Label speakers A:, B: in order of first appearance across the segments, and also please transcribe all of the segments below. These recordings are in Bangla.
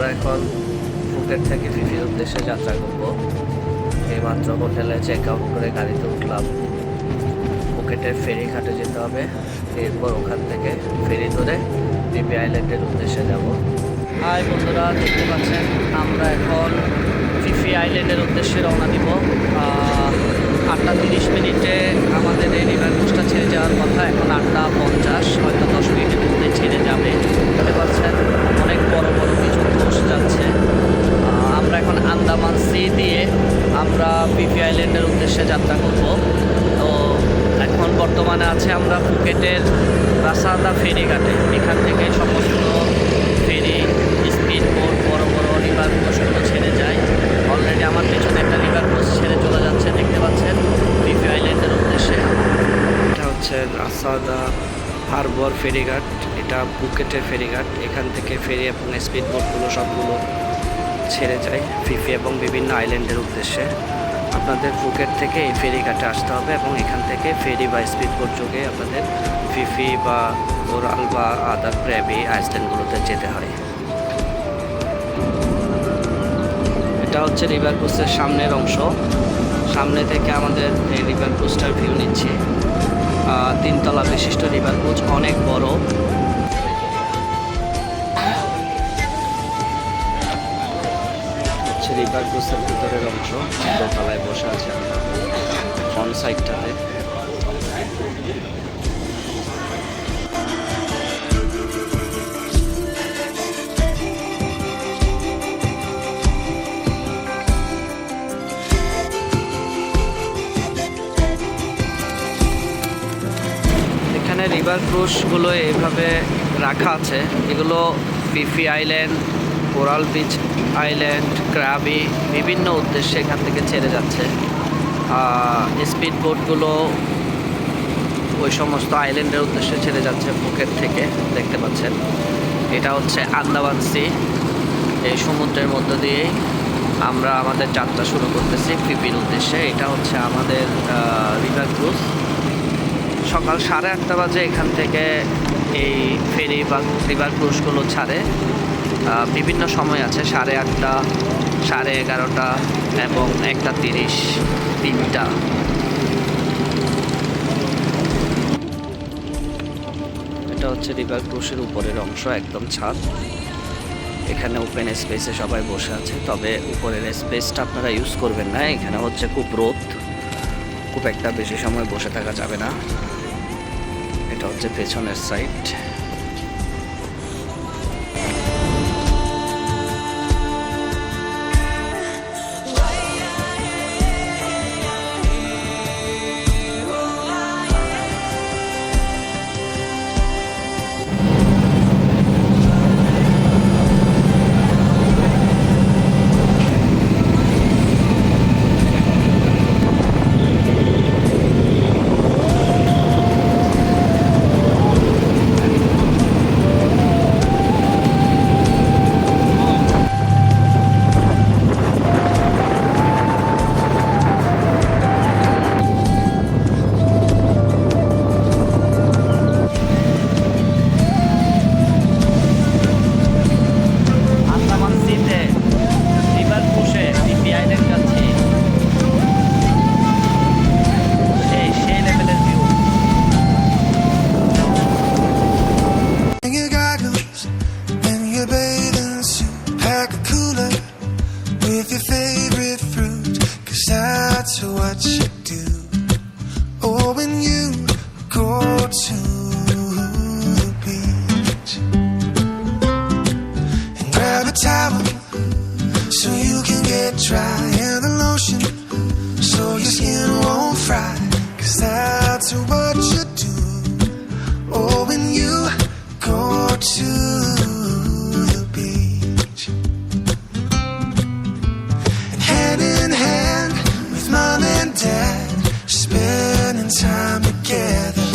A: আমরা এখন ফুকেট থেকে ফিফির উদ্দেশ্যে যাত্রা করব। এইমাত্র হোটেলে চেক আউট করে গাড়িতে উঠলাম। ফুকেটের ফেরি ঘাটে যেতে হবে, এরপর ওখান থেকে ফেরি ধরে ফিফি আইল্যান্ডের উদ্দেশ্যে যাব। হাই বন্ধুরা, দেখতে পাচ্ছেন আমরা এখন ফিফি আইল্যান্ডের উদ্দেশ্যে রওনা দিব। 8:30 আমাদের এই রিভার ক্রুজটা ছেড়ে যাওয়ার কথা, এখন 8:50, হয়তো 10 মিনিটের মধ্যে ছেড়ে যাবে। দেখতে পাচ্ছেন অনেক বড় বড় কিছু ক্রুজ যাচ্ছে। আমরা এখন আন্দামান সি দিয়ে আমরা ফিফি আইল্যান্ডের উদ্দেশ্যে যাত্রা করব। তো এখন বর্তমানে আছে আমরা ফুকেটের রাসাদা ফেরি ঘাটে। এখান থেকে সমস্ত ফেরি, স্পিড বোট, বড় বড় রিভার ক্রুজগুলো ছেড়ে যায়। অলরেডি আমার পেছনে একটা রিভার ক্রুজ ছেড়ে চলে যাচ্ছে, দেখতে পাচ্ছেন, ফিফি আইল্যান্ডের উদ্দেশ্যে। এটা হচ্ছে রাসাদা হারবার ফেরিঘাট, এটা ফুকেটের ফেরিঘাট। এখান থেকে ফেরি এবং স্পিড বোটগুলো সবগুলো ছেড়ে যায় ফিফি এবং বিভিন্ন আইল্যান্ডের উদ্দেশ্যে। আপনাদের ফুকেট থেকে এই ফেরিঘাটে আসতে হবে এবং এখান থেকে ফেরি বা স্পিড বোট যোগে আপনাদের ফিফি বা ওরাল বা আদার ক্র্যাবি আইল্যান্ডগুলোতে যেতে হয়। এটা হচ্ছে রিভার ক্রুজের সামনের অংশ। সামনে থেকে আমাদের এই রিভার ক্রুজটার ভিউ নিচ্ছি। 3 তলা বিশিষ্ট রিভার ক্রুজ, অনেক বড়। হচ্ছে রিভার ক্রুজের ভিতরের অংশ, দোতলায় বসে আছে আমরা ফ্রন্ট সাইডটাতে। এখানে রিভার ক্রুজগুলো এইভাবে রাখা আছে। এগুলো Phi Phi island, coral beach island, Krabi, বিভিন্ন উদ্দেশ্যে এখান থেকে ছেড়ে যাচ্ছে। স্পিড বোটগুলো ওই সমস্ত আইল্যান্ডের উদ্দেশ্যে ছেড়ে যাচ্ছে ফুকেট থেকে, দেখতে পাচ্ছেন। এটা হচ্ছে আন্দামান সি। এই সমুদ্রের মধ্য দিয়েই আমরা আমাদের যাত্রা শুরু করতেছি ফিফির উদ্দেশ্যে। এটা হচ্ছে আমাদের রিভার ক্রুজ। সকাল 8:30 বাজে এখান থেকে এই ফেরি বা রিভার ক্রুজগুলো ছাড়ে। বিভিন্ন সময় আছে, 8:30, 11:30 এবং 1:30, 3টা। এটা হচ্ছে রিভার ক্রুজের উপরের অংশ, একদম ছাদ। এখানে ওপেন স্পেসে সবাই বসে আছে, তবে উপরের স্পেসটা আপনারা ইউজ করবেন না। এখানে হচ্ছে খুব রোদ, খুব একটা বেশি সময় বসে থাকা যাবে না। এটা হচ্ছে পেছনের side.
B: So you can get dry in the lotion, so your skin won't fry, 'cause that's what you do. Oh, when you go to the beach, and hand in hand with mom and dad, spending time together,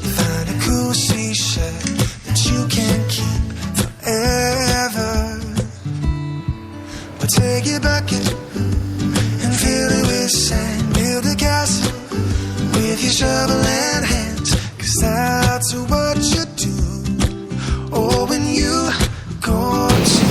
B: you find a cool t-shirt that you can keep forever. But take it back and fill it with sand, build a castle with your shovel and hands, 'cause that's what you do. Oh, when you go to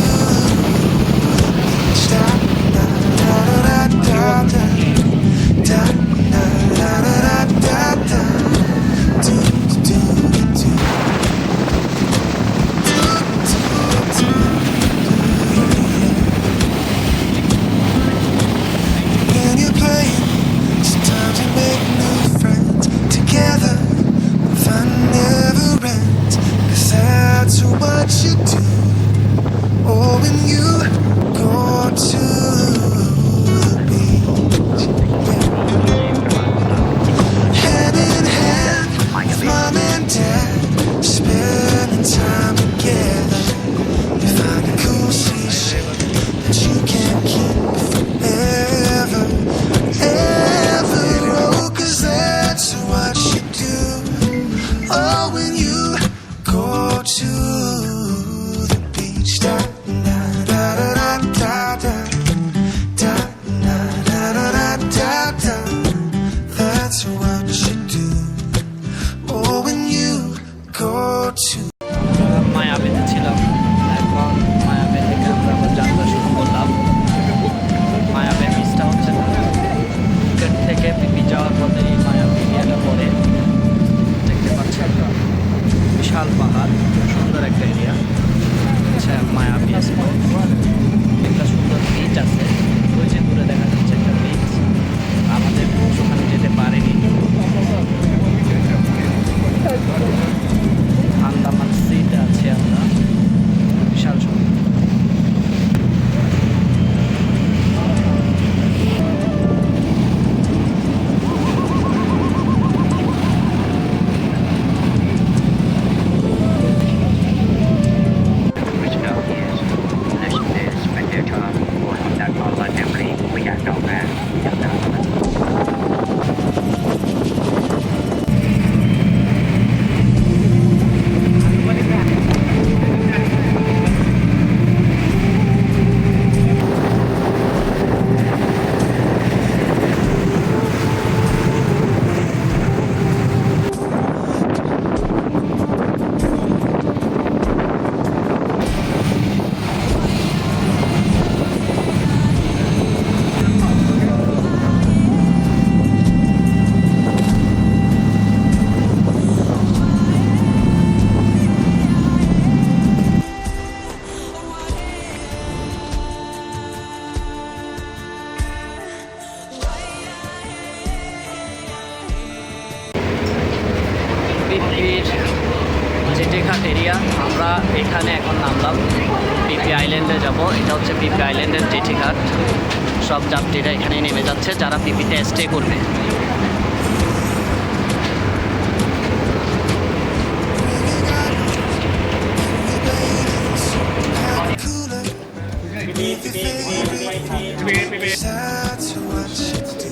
A: থেকে পিপি যাওয়ার পথে এই মায়াবী এরিয়াটা পড়ে। দেখতে পাচ্ছেন বিশাল পাহাড়, সুন্দর একটা এরিয়া। আচ্ছা, মায়াবী স্পট, একটা সুন্দর বিচ আছে। ওই যে দূরে দেখা যাচ্ছে একটা বিচ, আমাদের ওখানে যেতে পারেনি। আন্দামান সিতে আছি আমরা, বিশাল সুন্দর। পিপির চিটিঘাট এরিয়া, আমরা এখানে এখন নামলাম। পিপি আইল্যান্ডে যাব। এটা হচ্ছে পিপি আইল্যান্ডের চিটিঘাট। সব যাত্রীরা এখানে নেমে যাচ্ছে যারা পিপিতে স্টে করবে।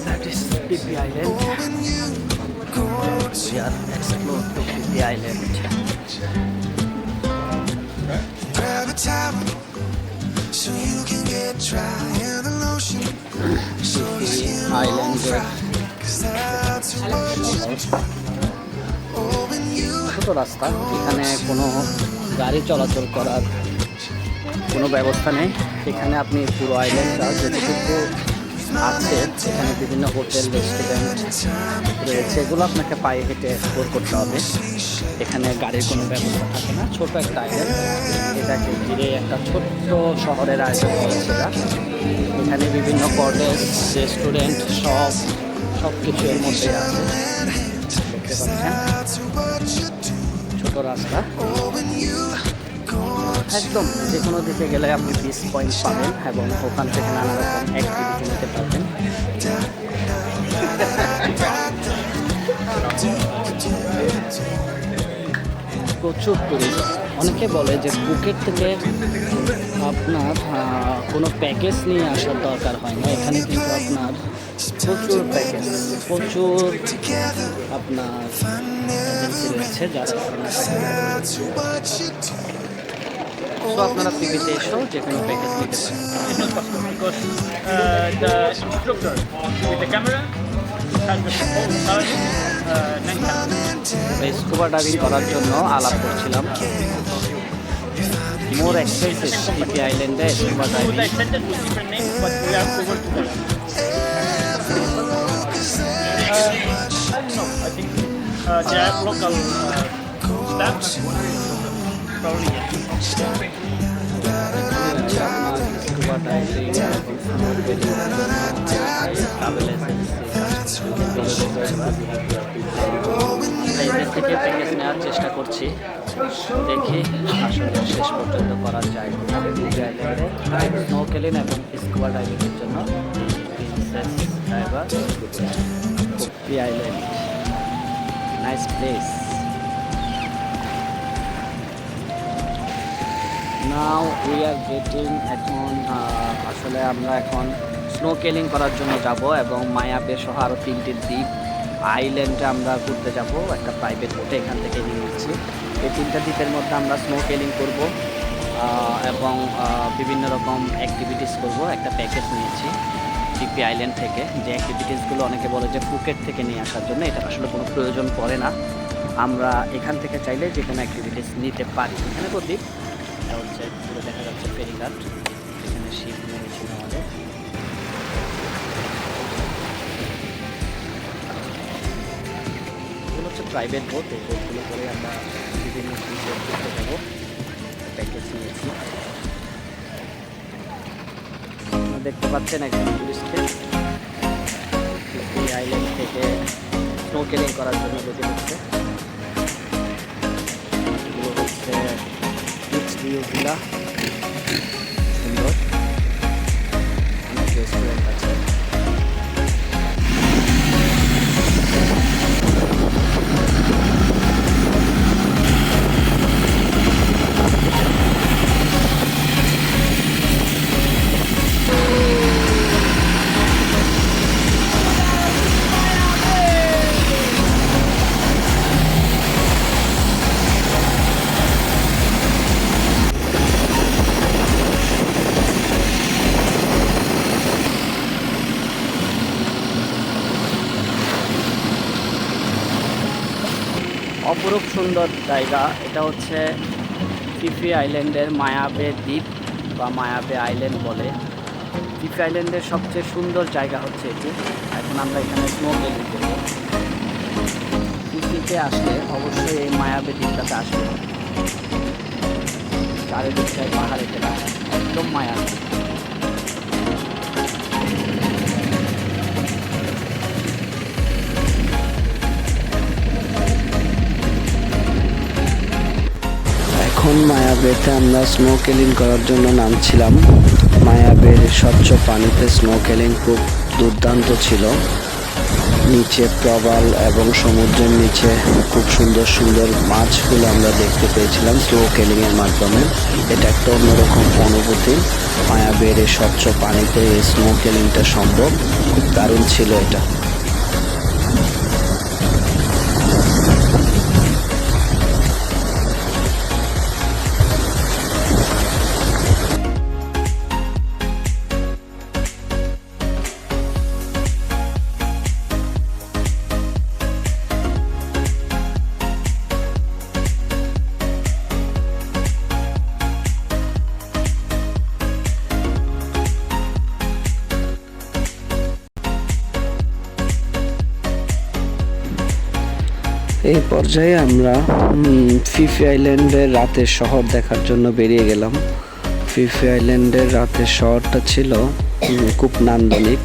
A: That is Pipi Island. We are exploring to Pipi Island.
B: Grab a towel so you can get dry in the lotion. So your skin won't fry. 'Cause that's what you do. Oh, when you
A: ছোট রাস্তা, এখানে কোনো গাড়ি চলাচল করার কোনো ব্যবস্থা নেই। এখানে আপনি পুরো আইল্যান্ডটা যেটুকু আছে, এখানে বিভিন্ন হোটেল রেস্টুরেন্ট রয়েছে, এগুলো আপনাকে পায়ে হেঁটে এক্সপ্লোর করতে হবে। এখানে গাড়ির কোনো ব্যবস্থা থাকে না। ছোট একটা আইল্যান্ড, এটাকে ঘিরে একটা ছোট্ট শহরের আয়োজন করেছে এরা। এখানে বিভিন্ন কটেজ রেস্টুরেন্ট সব কিছু এর মধ্যে আছে। দেখতে পাচ্ছেন ছোট রাস্তা, একদম যে কোনো দিকে গেলে আপনি বিচ পয়েন্ট পাবেন এবং ওখান থেকে নানা রকম অ্যাক্টিভিটি নিতে পারবেন। প্রচুর টুরিস্ট। অনেকে বলে যে ফুকেট থেকে আপনার কোনো প্যাকেজ নিয়ে আসার দরকার হয় না। এখানে কিন্তু আপনার প্রচুর প্যাকেজ, প্রচুর আপনার এজেন্সি রয়েছে যারা তো আপনারা পিপিতে এসেও যে কোনো প্যাকেজ নিতে পারেন।
C: Because the instructor with the camera has the whole charge 9,000.
A: Scuba diving করার জন্য আলাপ করছিলাম। মোর এক্সপেন্সিভ পিপি আইল্যান্ডে scuba
C: So
A: diving.
C: the center with different names, but we are over together. I don't know. I think they are local staff. Probably yes.
A: Scuba diving এবং ট্রাভেল এজেন্সি থেকে প্যাকেজ নেওয়ার চেষ্টা করছি, দেখি আসলে শেষ পর্যন্ত করা যায়। স্নো কেলিন এবং স্কুবা ডাইভিংয়ের জন্য প্রিন্সেস ড্রাইভার Phi Phi island, nice place. Now we are getting, এখন আসলে আমরা এখন স্নো কেলিং করার জন্য যাব এবং মায়াবে সহ আরও 3টি দ্বীপ আইল্যান্ডে আমরা ঘুরতে যাব একটা প্রাইভেট বোটে। এখান থেকে নিয়ে নিচ্ছি। এই 3টা দ্বীপের মধ্যে আমরা স্নো কেলিং করব এবং বিভিন্ন রকম অ্যাক্টিভিটিস করব। একটা প্যাকেজ নিয়েছি পিপি আইল্যান্ড থেকে। যে অ্যাক্টিভিটিসগুলো অনেকে বলে যে ফুকেট থেকে নিয়ে আসার জন্য, এটা আসলে কোনো প্রয়োজন পড়ে না। আমরা এখান থেকে চাইলে যে কোনো অ্যাক্টিভিটিস নিতে পারি। এখানে তো দ্বীপ, এটা হচ্ছে পুরো দেখা যাচ্ছে ফেরিঘাট, এখানে শিপ নেমেছিল আমাদের। প্রাইভেট বোট, এই বোটগুলো করে আমরা বিভিন্ন দ্বীপে ঘুরতে যাবো, প্যাকেজ নিয়েছি। আপনারা দেখতে পাচ্ছেন একজন টুরিস্টকে এই আইল্যান্ড থেকে স্নোকেলিং করার জন্য রেডি হচ্ছে। এগুলো হচ্ছে বিচ ভিউ ভিলা, সুন্দর অনেক রেস্টুরেন্ট আছে। অপরূপ সুন্দর জায়গা, এটা হচ্ছে ফিফি আইল্যান্ডের মায়াবে দ্বীপ বা মায়াবে আইল্যান্ড বলে। ফিফি আইল্যান্ডের সবচেয়ে সুন্দর জায়গা হচ্ছে এটি। এখন আমরা এখানে স্নোকেলিং করব। ফিফিতে আসলে অবশ্যই এই মায়াবে দ্বীপটাতে আসবে। চারিদিকটায় পাহাড়ে ঘেরা, একদম মায়া। এখন মায়াবেতে আমরা স্নোকেলিং করার জন্য নামছিলাম। মায়াবের স্বচ্ছ পানিতে স্নোকেলিং খুব দুর্দান্ত ছিল। নিচে প্রবাল এবং সমুদ্রের নিচে খুব সুন্দর সুন্দর মাছগুলো আমরা দেখতে পেয়েছিলাম স্নোকেলিংয়ের মাধ্যমে। এটা একটা অন্যরকম অনুভূতি। মায়াবের এই স্বচ্ছ পানিতে এই স্নোকেলিংটা সম্ভব, খুব দারুণ ছিল এটা। এই পর্যায়ে আমরা ফিফি আইল্যান্ডের রাতের শহর দেখার জন্য বেরিয়ে গেলাম। ফিফি আইল্যান্ডের রাতের শহরটা ছিল খুব নান্দনিক,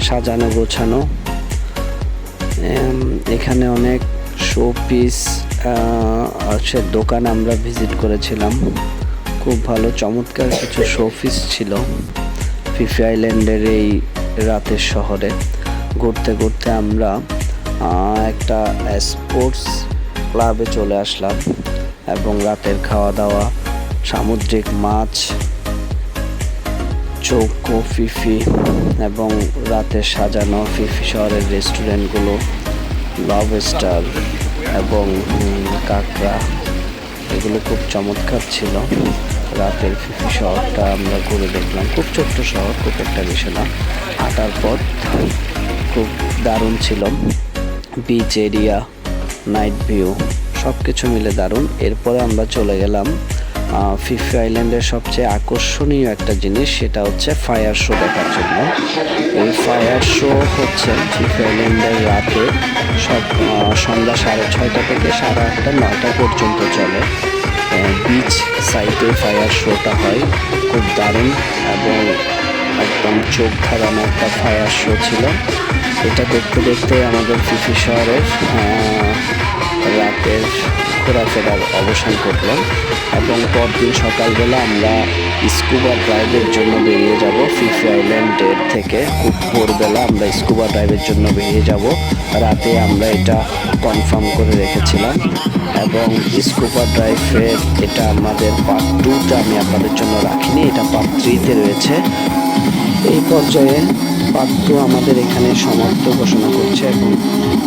A: সাজানো গোছানো। এখানে অনেক শো পিস দোকান আমরা ভিজিট করেছিলাম। খুব ভালো চমৎকার কিছু শো পিস ছিল ফিফি আইল্যান্ডের এই রাতের শহরে। ঘুরতে ঘুরতে আমরা একটা স্পোর্টস ক্লাবে চলে আসলাম এবং রাতের খাওয়া দাওয়া, সামুদ্রিক মাছ, চৌকো ফিফি এবং রাতে সাজানো ফিফি শহরের রেস্টুরেন্টগুলো, লবস্টার এবং কাঁকড়া, এগুলো খুব চমৎকার ছিল। রাতের ফিফি শহরটা আমরা ঘুরে দেখলাম। খুব ছোট্ট শহর, খুব একটা বেশি না। হাঁটার পথ খুব দারুণ ছিল। বিচ এরিয়া, নাইট ভিউ সব কিছু মিলে দারুণ। এরপরে আমরা চলে গেলাম ফিফি আইল্যান্ডের সবচেয়ে আকর্ষণীয় একটা জিনিস, সেটা হচ্ছে ফায়ার শো দেখার জন্য। এই ফায়ার শো হচ্ছে ফিফি আইল্যান্ডের রাতে সন্ধ্যা 6:30 থেকে 8:30, 9টা পর্যন্ত চলে। বিচ সাইডে ফায়ার শোটা হয়, খুব দারুণ এবং একদম চোখ ধাঁধানো একটা ফায়ার শো ছিল। এটা দেখতে দেখতে আমাদের ফিফি শহরের রাতের ঘোরাফেরার অবসান ঘটল এবং পরদিন সকালবেলা আমরা স্কুবা ড্রাইভের জন্য বেরিয়ে যাব। ফিফি আইল্যান্ডের থেকে খুব ভোরবেলা আমরা স্কুবা ড্রাইভের জন্য বেরিয়ে যাব। রাতে আমরা এটা কনফার্ম করে রেখেছিলাম এবং স্কুবা ড্রাইভের এটা আমাদের পার্ট 2তে আমি আপনাদের জন্য রাখিনি, এটা পার্ট 3তে রয়েছে। এই পর্যায়ে পার্ট 2 আমাদের এখানে সমাপ্ত ঘোষণা করছে এবং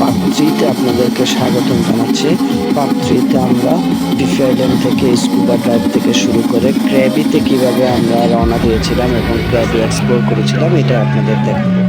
A: পার্ট 3তে আপনাদেরকে স্বাগতম জানাচ্ছি। পার্ট 3তে আমরা ফিফি আইল্যান্ড থেকে স্কুবা ড্রাইভ থেকে শুরু করে ক্র্যাবিতে কিভাবে আমরা রওনা দিয়েছিলাম এবং ক্র্যাবি এক্সপ্লোর করেছিলাম, এটা আপনাদের দেখাবো।